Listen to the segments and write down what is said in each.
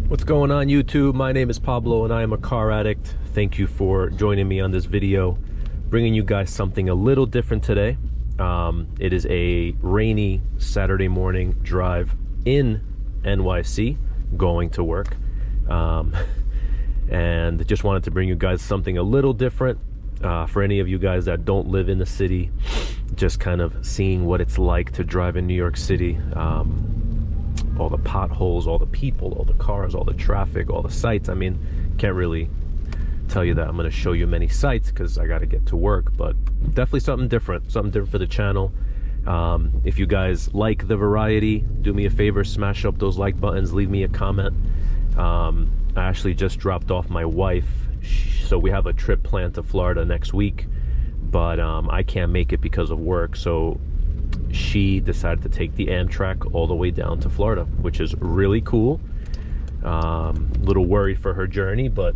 What's going on YouTube? My name is Pablo and I am a car addict. Thank you for joining me on this video, bringing you guys something a little different today. It is a rainy Saturday morning drive in NYC going to work, and just wanted to bring you guys something a little different for any of you guys that don't live in the city, just kind of seeing what it's like to drive in New York City. All the potholes, all the people, all the cars, all the traffic, all the sights. I mean, can't really tell you that I'm going to show you many sights because I got to get to work, but definitely something different for the channel. If you guys like the variety, do me a favor, smash up those like buttons, leave me a comment. I actually just dropped off my wife, so we have a trip planned to Florida next week, but I can't make it because of work, so she decided to take the Amtrak all the way down to Florida, which is really cool. A little worried for her journey, but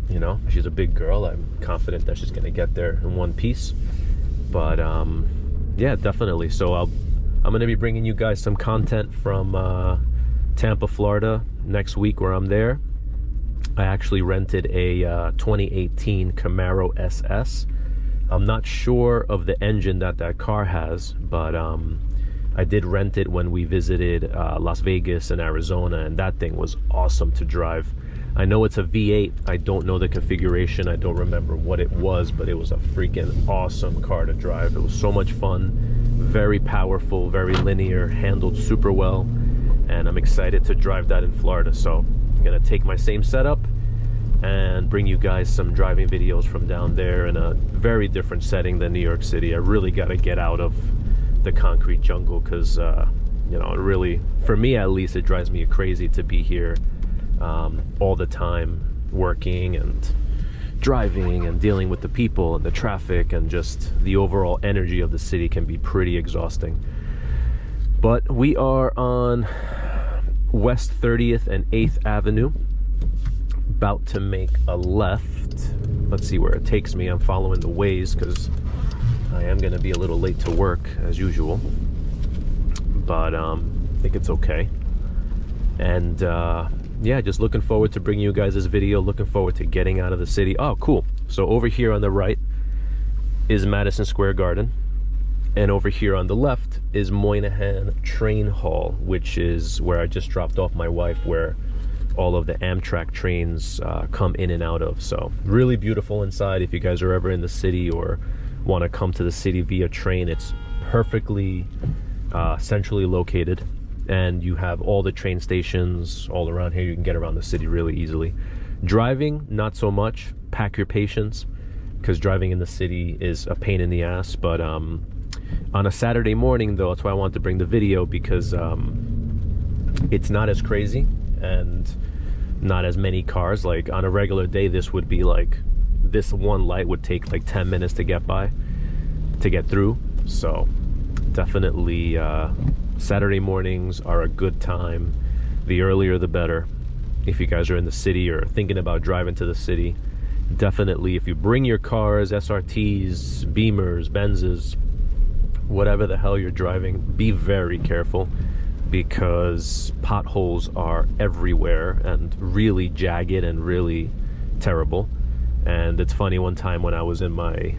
you know, she's a big girl. I'm confident that she's gonna get there in one piece. But yeah, definitely. So I'm gonna be bringing you guys some content from Tampa, Florida next week where I'm there. I actually rented a 2018 Camaro SS. I'm not sure of the engine that car has, but I did rent it when we visited Las Vegas and Arizona, and that thing was awesome to drive. I know it's a V8. I don't know the configuration. I don't remember what it was, but it was a freaking awesome car to drive. It was so much fun, very powerful, very linear, handled super well, and I'm excited to drive that in Florida. So I'm gonna take my same setup and bring you guys some driving videos from down there in a very different setting than New York City. I really got to get out of the concrete jungle because you know, it really, for me at least, it drives me crazy to be here all the time, working and driving and dealing with the people and the traffic, and just the overall energy of the city can be pretty exhausting. But we are on West 30th and 8th Avenue, about to make a left. Let's see where it takes me. I'm following the Waze because I am going to be a little late to work as usual, but I think it's okay. And yeah, just looking forward to bringing you guys this video, looking forward to getting out of the city. Oh, cool. So over here on the right is Madison Square Garden, and over here on the left is Moynihan Train Hall, which is where I just dropped off my wife, where all of the Amtrak trains come in and out of. So really beautiful inside. If you guys are ever in the city or want to come to the city via train, it's perfectly centrally located, and you have all the train stations all around here. You can get around the city really easily. Driving, not so much. Pack your patience, because driving in the city is a pain in the ass. But on a Saturday morning though, that's why I wanted to bring the video, because it's not as crazy and not as many cars. Like on a regular day, this would be like, this one light would take like 10 minutes to get through. So definitely Saturday mornings are a good time. The earlier the better. If you guys are in the city or thinking about driving to the city, definitely, if you bring your cars, SRTs, Beamers, Benzes, whatever the hell you're driving, be very careful, because potholes are everywhere and really jagged and really terrible. And it's funny, one time when I was in my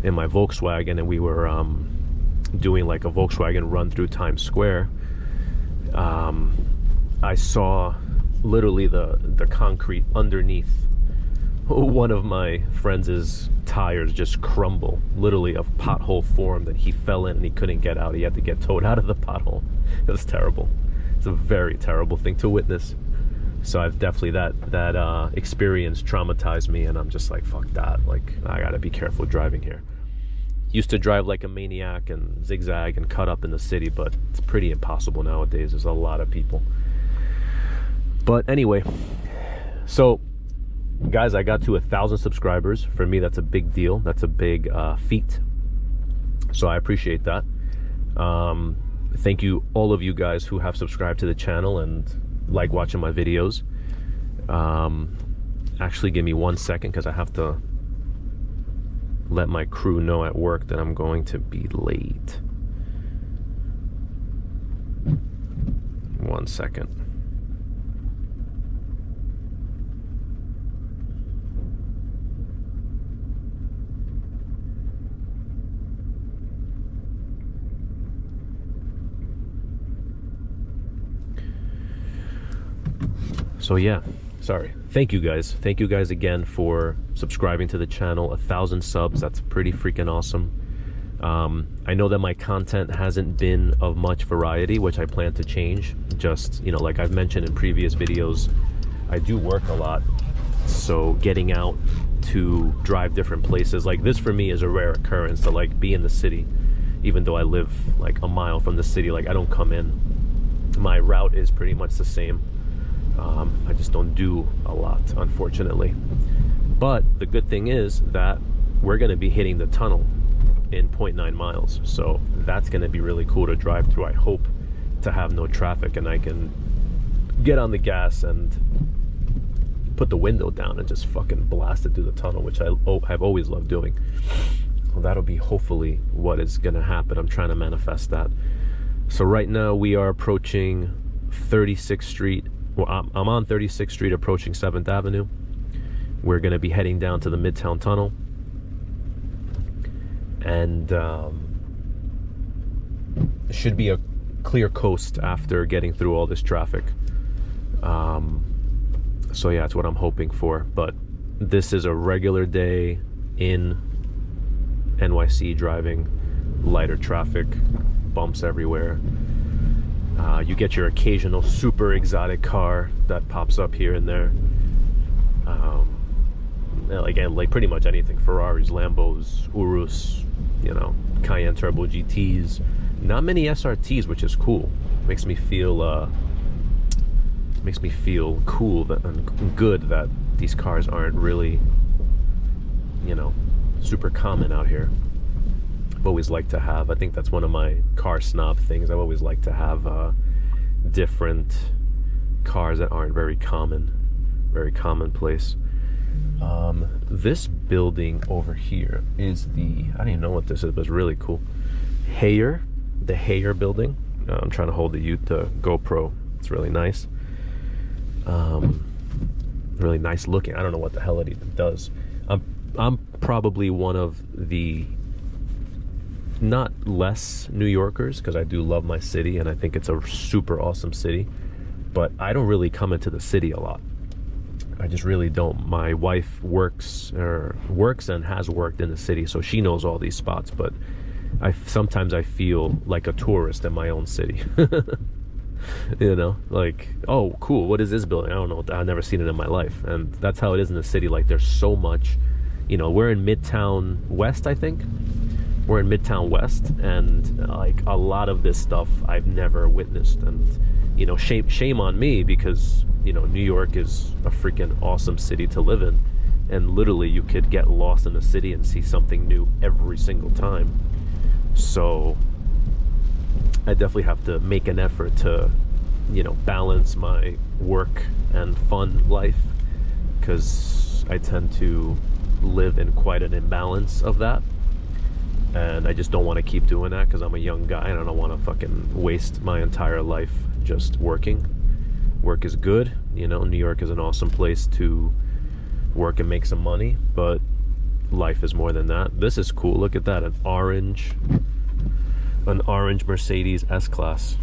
Volkswagen and we were doing like a Volkswagen run through Times Square, I saw literally the concrete underneath one of my friends' tires just crumble, literally a pothole formed, that he fell in and he couldn't get out. He had to get towed out of the pothole. It was terrible. It's a very terrible thing to witness. So I've definitely, that experience traumatized me, and I'm just like, fuck that. Like, I gotta be careful driving here. Used to drive like a maniac and zigzag and cut up in the city, but it's pretty impossible nowadays. There's a lot of people. But anyway, so guys, I got to 1,000 subscribers. For me, that's a big deal. That's a big feat. So I appreciate that. Thank you, all of you guys who have subscribed to the channel and like watching my videos. Actually, give me 1 second because I have to let my crew know at work that I'm going to be late. 1 second. So yeah, sorry. Thank you guys. Thank you guys again for subscribing to the channel. 1,000 subs, that's pretty freaking awesome. I know that my content hasn't been of much variety, which I plan to change. Just, you know, like I've mentioned in previous videos, I do work a lot. So getting out to drive different places, like this for me is a rare occurrence, to like be in the city. Even though I live like a mile from the city, like I don't come in. My route is pretty much the same. I just don't do a lot, unfortunately. But the good thing is that we're going to be hitting the tunnel in 0.9 miles. So that's going to be really cool to drive through. I hope to have no traffic and I can get on the gas and put the window down and just fucking blast it through the tunnel, which I've always loved doing. Well, that'll be hopefully what is going to happen. I'm trying to manifest that. So right now we are approaching 36th Street. Well, I'm on 36th Street approaching 7th Avenue. We're going to be heading down to the Midtown Tunnel. And it should be a clear coast after getting through all this traffic. So yeah, that's what I'm hoping for. But this is a regular day in NYC driving. Lighter traffic, bumps everywhere. You get your occasional super exotic car that pops up here and there. Like pretty much anything. Ferraris, Lambos, Urus, you know, Cayenne Turbo GTs. Not many SRTs, which is cool. Makes me feel cool and good that these cars aren't really, you know, super common out here. I've always liked to have, I think that's one of my car snob things. I've always liked to have different cars that aren't very commonplace. This building over here is the, I don't even know what this is, but it's really cool. The Hayer building. I'm trying to hold the GoPro. It's really nice. Really nice looking. I don't know what the hell it even does. I'm probably one of the not less New Yorkers, because I do love my city and I think it's a super awesome city, but I don't really come into the city a lot. I just really don't. My wife works and has worked in the city, so she knows all these spots, but sometimes I feel like a tourist in my own city. You know, like, oh cool, what is this building? I don't know, I've never seen it in my life. And that's how it is in the city. Like there's so much, you know. We're in Midtown West, I think. We're in Midtown West, and like a lot of this stuff I've never witnessed. And you know, shame on me, because you know, New York is a freaking awesome city to live in, and literally you could get lost in the city and see something new every single time. So I definitely have to make an effort to, you know, balance my work and fun life, because I tend to live in quite an imbalance of that, and I just don't want to keep doing that, because I'm a young guy and I don't want to fucking waste my entire life just working. Work is good, you know. New York is an awesome place to work and make some money, but life is more than that. This is cool. Look at that, an orange Mercedes S-Class.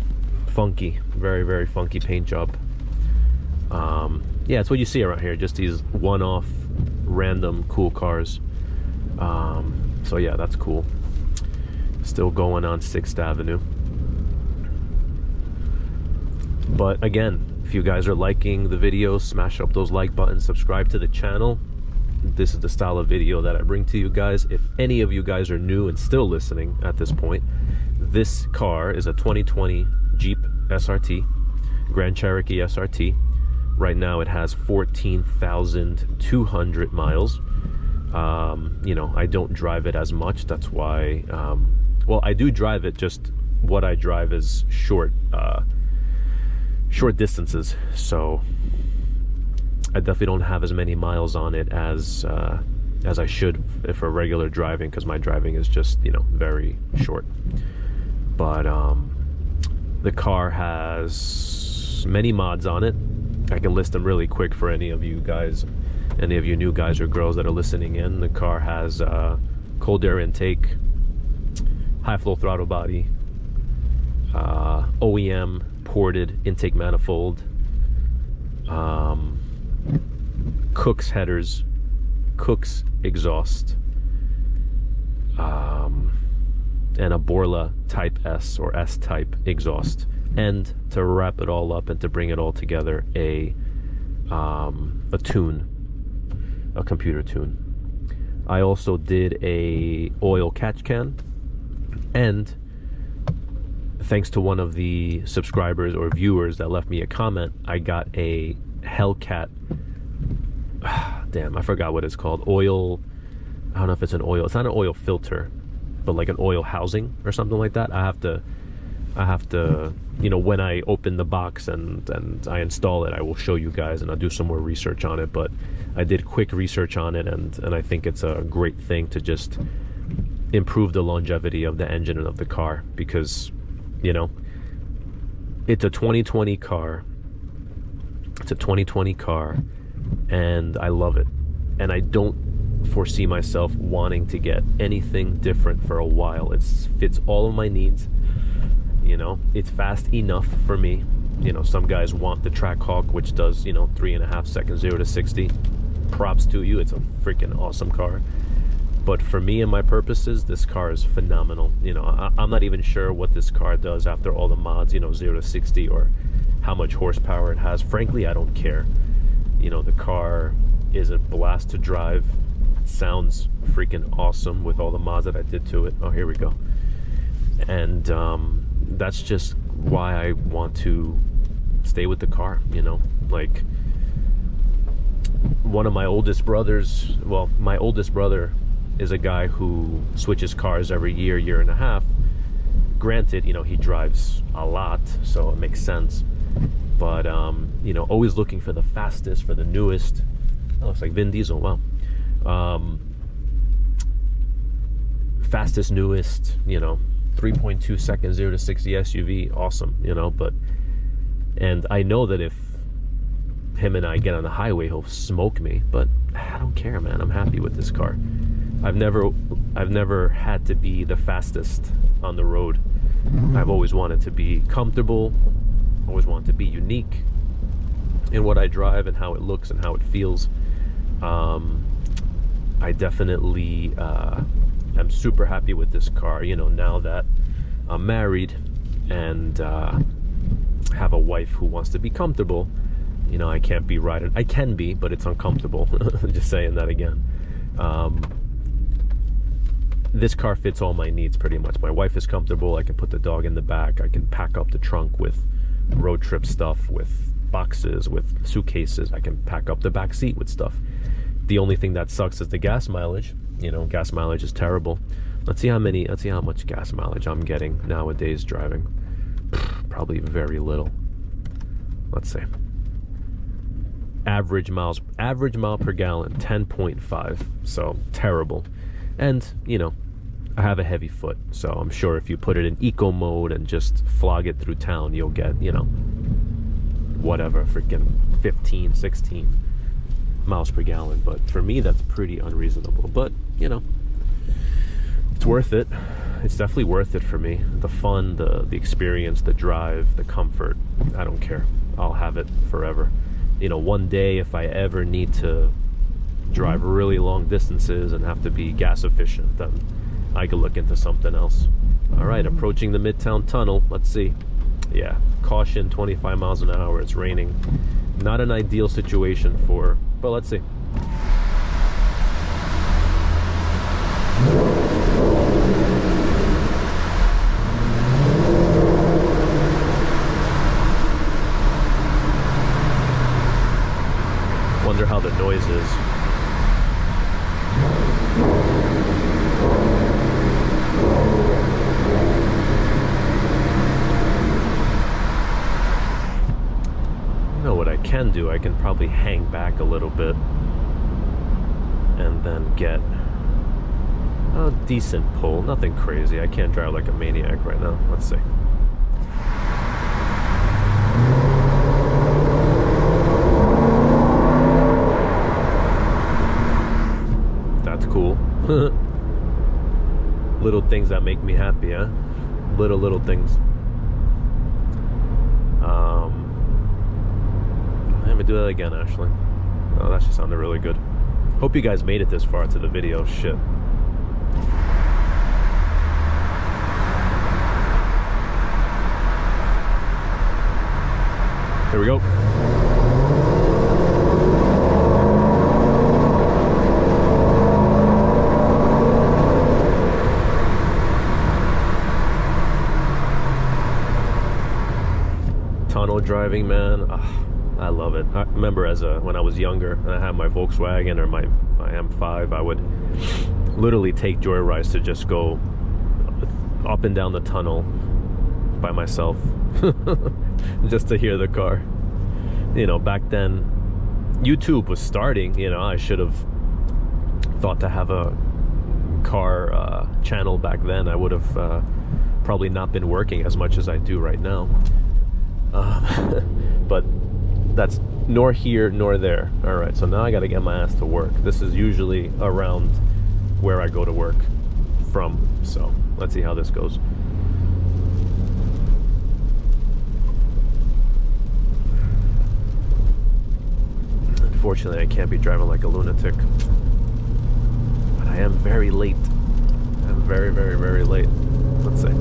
Funky, very, very funky paint job. Yeah, it's what you see around here, just these one-off random cool cars. So yeah, that's cool. Still going on 6th Avenue. But again, if you guys are liking the videos, smash up those like buttons, subscribe to the channel. This is the style of video that I bring to you guys. If any of you guys are new and still listening at this point, this car is a 2020 Jeep SRT, Grand Cherokee SRT. Right now it has 14,200 miles. You know, I don't drive it as much. That's why, well, I do drive it, just what I drive is short distances. So I definitely don't have as many miles on it as I should for regular driving, because my driving is just, you know, very short. But the car has many mods on it. I can list them really quick for any of you guys, any of you new guys or girls that are listening in. The car has cold air intake, high flow throttle body, OEM ported intake manifold, Cook's headers, Cook's exhaust, and a Borla Type S or S-Type exhaust. And to wrap it all up and to bring it all together, a tune, a computer tune. I also did a oil catch can, and thanks to one of the subscribers or viewers that left me a comment, I got a Hellcat, damn, I forgot what it's called, oil, I don't know if it's an oil, it's not an oil filter, but like an oil housing or something like that. I have to, you know, when I open the box and I install it, I will show you guys and I'll do some more research on it. But I did quick research on it, and I think it's a great thing to just improve the longevity of the engine and of the car, because, you know, it's a 2020 car. It's a 2020 car, and I love it. And I don't foresee myself wanting to get anything different for a while. It fits all of my needs. You know, it's fast enough for me. You know, some guys want the Trackhawk, which does, you know, 3.5 seconds 0 to 60. Props to you. It's a freaking awesome car. But for me and my purposes, this car is phenomenal. You know, I'm not even sure what this car does after all the mods, you know, 0 to 60, or how much horsepower it has. Frankly, I don't care. You know, the car is a blast to drive. It sounds freaking awesome with all the mods that I did to it. Oh, here we go. And that's just why I want to stay with the car, you know. Like, one of my oldest brothers, well, my oldest brother is a guy who switches cars every year and a half. Granted, you know, he drives a lot, so it makes sense. But, you know, always looking for the fastest, for the newest. That looks like Vin Diesel, wow. Fastest, newest, you know, 3.2 seconds 0 to 60 SUV, awesome, you know. But, and I know that if him and I get on the highway, he'll smoke me, but I don't care, man. I'm happy with this car. I've never had to be the fastest on the road. I've always wanted to be comfortable, always wanted to be unique in what I drive and how it looks and how it feels. I definitely am super happy with this car, you know, now that I'm married and have a wife who wants to be comfortable. You know, I can't be riding. I can be, but it's uncomfortable. Just saying that again. This car fits all my needs pretty much. My wife is comfortable. I can put the dog in the back. I can pack up the trunk with road trip stuff, with boxes, with suitcases. I can pack up the back seat with stuff. The only thing that sucks is the gas mileage. You know, gas mileage is terrible. Let's see how much gas mileage I'm getting nowadays driving. Probably very little. Let's see. Average mile per gallon, 10.5. So terrible. And, you know, I have a heavy foot, so I'm sure if you put it in eco mode and just flog it through town, you'll get, you know, whatever, freaking 15, 16 miles per gallon. But for me, that's pretty unreasonable. But, you know, it's worth it. It's definitely worth it for me. The fun, the experience, the drive, the comfort. I don't care. I'll have it forever. You know, one day if I ever need to drive really long distances and have to be gas efficient, then I could look into something else. All right, approaching the Midtown tunnel. Let's see. Yeah, caution, 25 miles an hour. It's raining. Not an ideal situation for, but let's see. Wonder how the noise is. You know what I can do? I can probably hang back a little bit and then get a decent pull. Nothing crazy. I can't drive like a maniac right now. Let's see. Cool. Little things that make me happy, huh? Little things. do that again, actually. Oh, that just sounded really good. Hope you guys made it this far into the video. Shit. Here we go. Tunnel driving, man. I love it. I remember when I was younger and I had my Volkswagen or my M5, I would literally take joyrides to just go up and down the tunnel by myself just to hear the car. You know, back then YouTube was starting. You know, I should have thought to have a car channel back then. I would have probably not been working as much as I do right now. But that's nor here nor there. All right, so now I got to get my ass to work. This is usually around where I go to work from, so let's see how this goes. Unfortunately, I can't be driving like a lunatic, but I am very late. I'm very, very, very late. Let's see.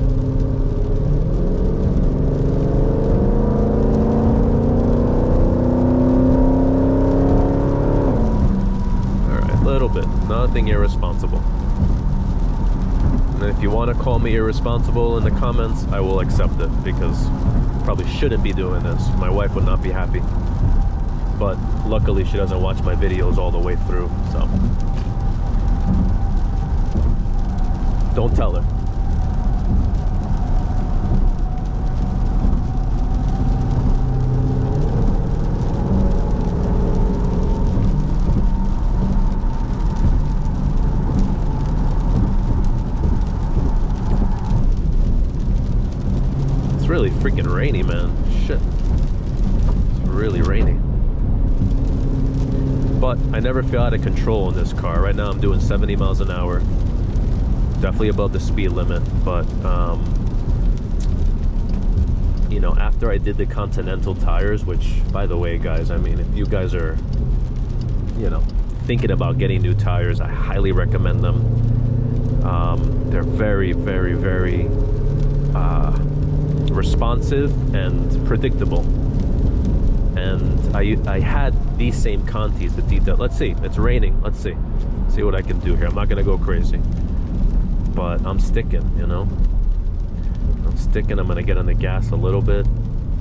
Little bit, nothing irresponsible. And if you want to call me irresponsible in the comments, I will accept it, because I probably shouldn't be doing this. My wife would not be happy, but luckily she doesn't watch my videos all the way through, so don't tell her. It's really freaking rainy, man. Shit. It's really rainy. But I never feel out of control in this car. Right now I'm doing 70 miles an hour. Definitely above the speed limit, but you know, after I did the Continental tires, which, by the way, guys, I mean, if you guys are, you know, thinking about getting new tires, I highly recommend them. They're very, very, very responsive and predictable. And I had these same Contis, the detail. Let's see, it's raining. Let's see what I can do here. I'm not gonna go crazy, but I'm sticking, you know. I'm sticking. I'm gonna get on the gas a little bit.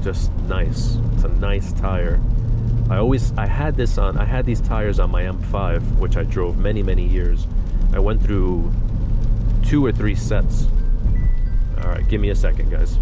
Just nice. It's a nice tire. I had these tires on my M5, which I drove many, many years. I went through 2 or 3 sets. All right, give me a second, guys.